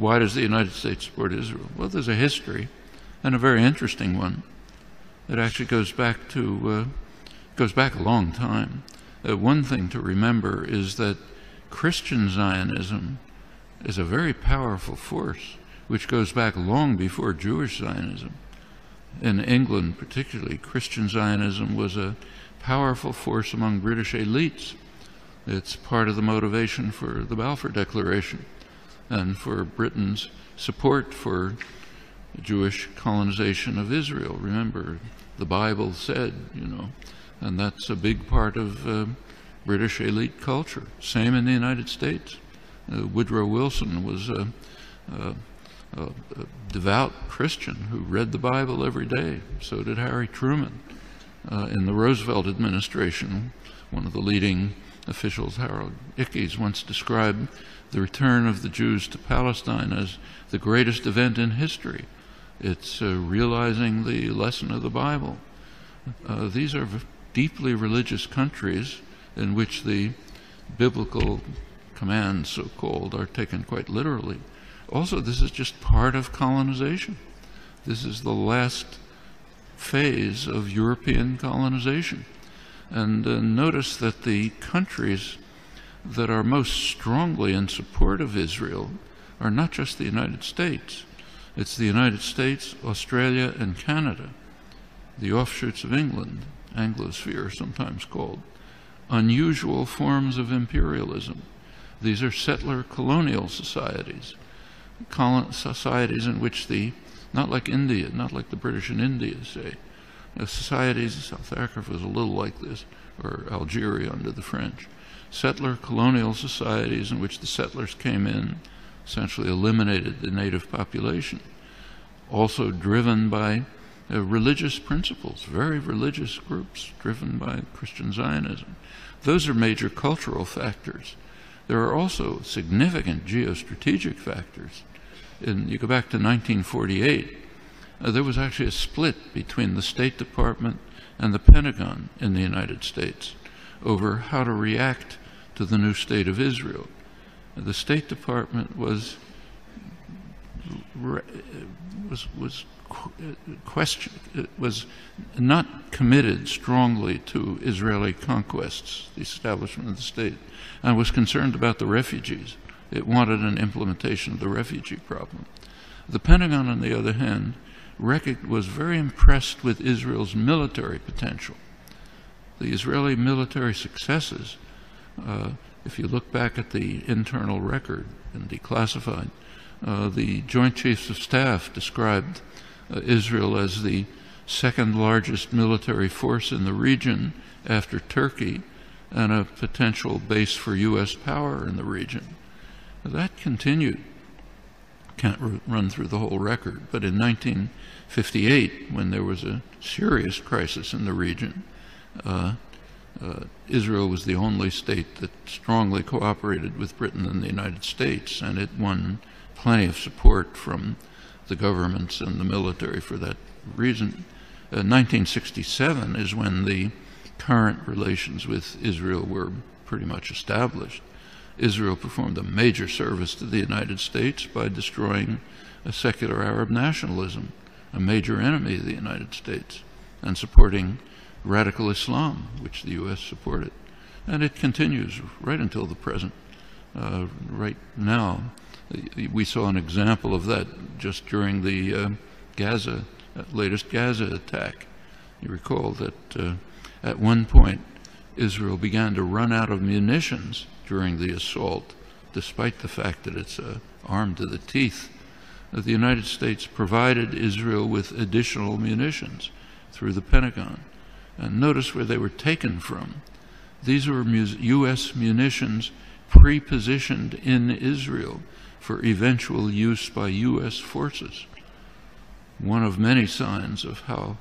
why does the United States support Israel? Well, there's a history, and a very interesting one. It actually goes back a long time. One thing to remember is that Christian Zionism is a very powerful force, which goes back long before Jewish Zionism. In England, particularly, Christian Zionism was a powerful force among British elites. It's part of the motivation for the Balfour Declaration and for Britain's support for Jewish colonization of Israel. Remember, the Bible said, and that's a big part of British elite culture. Same in the United States. Woodrow Wilson was a devout Christian who read the Bible every day. So did Harry Truman. In the Roosevelt administration, one of the leading officials, Harold Ickes, once described the return of the Jews to Palestine as the greatest event in history. It's realizing the lesson of the Bible. These are deeply religious countries in which the biblical commands, so-called, are taken quite literally. Also, this is just part of colonization. This is the last phase of European colonization. And notice that the countries that are most strongly in support of Israel are not just the United States. It's the United States, Australia, and Canada, the offshoots of England, Anglosphere sometimes called, unusual forms of imperialism. These are settler colonial societies, societies in which not like India, not like the British in India, say, societies, South Africa was a little like this, or Algeria under the French, settler colonial societies in which the settlers came in, essentially eliminated the native population, also driven by religious principles, very religious groups driven by Christian Zionism. Those are major cultural factors. There are also significant geostrategic factors. You go back to 1948, there was actually a split between the State Department and the Pentagon in the United States over how to react to the new state of Israel. The State Department was not committed strongly to Israeli conquests, the establishment of the state, and was concerned about the refugees. It wanted an implementation of the refugee problem. The Pentagon, on the other hand, was very impressed with Israel's military potential. The Israeli military successes, if you look back at the internal record and declassified, the Joint Chiefs of Staff described Israel as the second largest military force in the region after Turkey and a potential base for U.S. power in the region. That continued. Can't run through the whole record, but in 1958, when there was a serious crisis in the region, Israel was the only state that strongly cooperated with Britain and the United States, and it won plenty of support from the governments and the military for that reason. 1967 is when the current relations with Israel were pretty much established. Israel performed a major service to the United States by destroying a secular Arab nationalism, a major enemy of the United States, and supporting radical Islam, which the U.S. supported. And it continues right until the present. Right now, we saw an example of that just during the latest Gaza attack. You recall that at one point, Israel began to run out of munitions during the assault, despite the fact that it's armed to the teeth. The United States provided Israel with additional munitions through the Pentagon. And notice where they were taken from. These were U.S. munitions pre-positioned in Israel for eventual use by U.S. forces. One of many signs of how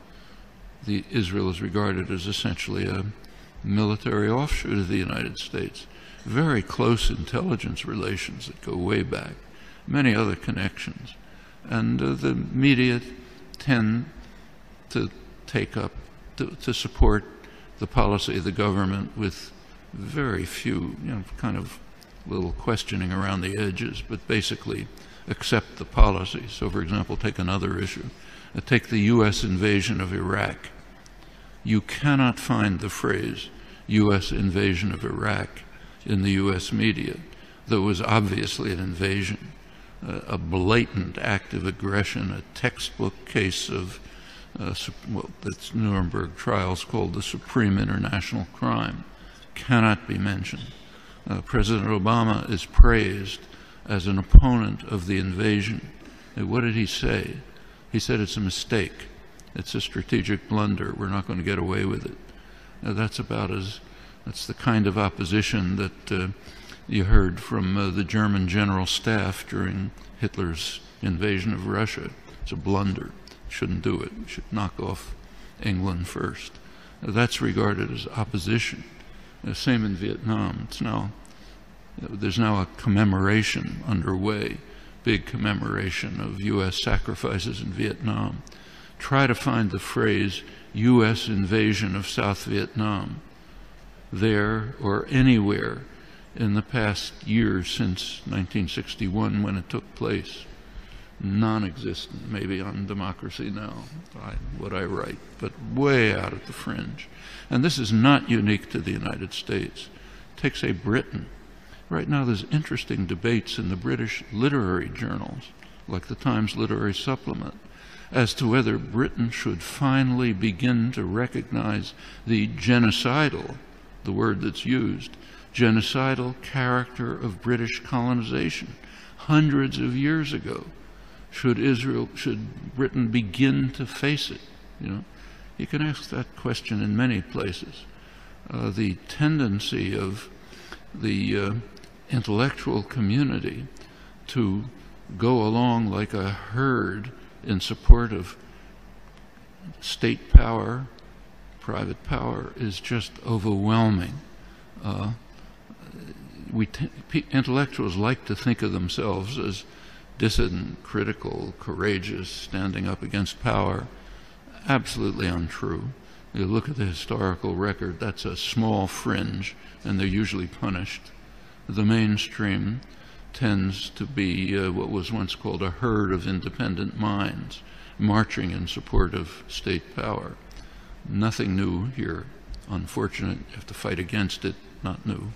Israel is regarded as essentially a military offshoot of the United States. Very close intelligence relations that go way back, many other connections. And the media tend to take up, to support the policy of the government with very few, kind of little questioning around the edges, but basically accept the policy. So, for example, take another issue. Take the U.S. invasion of Iraq. You cannot find the phrase U.S. invasion of Iraq in the U.S. media. There was obviously an invasion, a blatant act of aggression, a textbook case of well, that's Nuremberg trials called the supreme international crime, cannot be mentioned. President Obama is praised as an opponent of the invasion. And what did he say? He said it's a mistake. It's a strategic blunder. We're not going to get away with it. That's the kind of opposition that you heard from the German general staff during Hitler's invasion of Russia. It's a blunder. Shouldn't do it. Should knock off England first. That's regarded as opposition. Same in Vietnam. There's now a commemoration underway, big commemoration of U.S. sacrifices in Vietnam. Try to find the phrase U.S. invasion of South Vietnam there or anywhere in the past years since 1961 when it took place. Non-existent, maybe on Democracy Now, what I write, but way out at the fringe. And this is not unique to the United States. Take, say, Britain. Right now there's interesting debates in the British literary journals, like the Times Literary Supplement, as to whether Britain should finally begin to recognize the genocidal, the word that's used, genocidal character of British colonization hundreds of years ago. Should Britain begin to face it? You can ask that question in many places. The tendency of the intellectual community to go along like a herd in support of state power, private power, is just overwhelming. Intellectuals like to think of themselves as dissident, critical, courageous, standing up against power. Absolutely untrue. You look at the historical record, that's a small fringe, and they're usually punished. The mainstream tends to be what was once called a herd of independent minds, marching in support of state power. Nothing new here. Unfortunate, you have to fight against it, not new.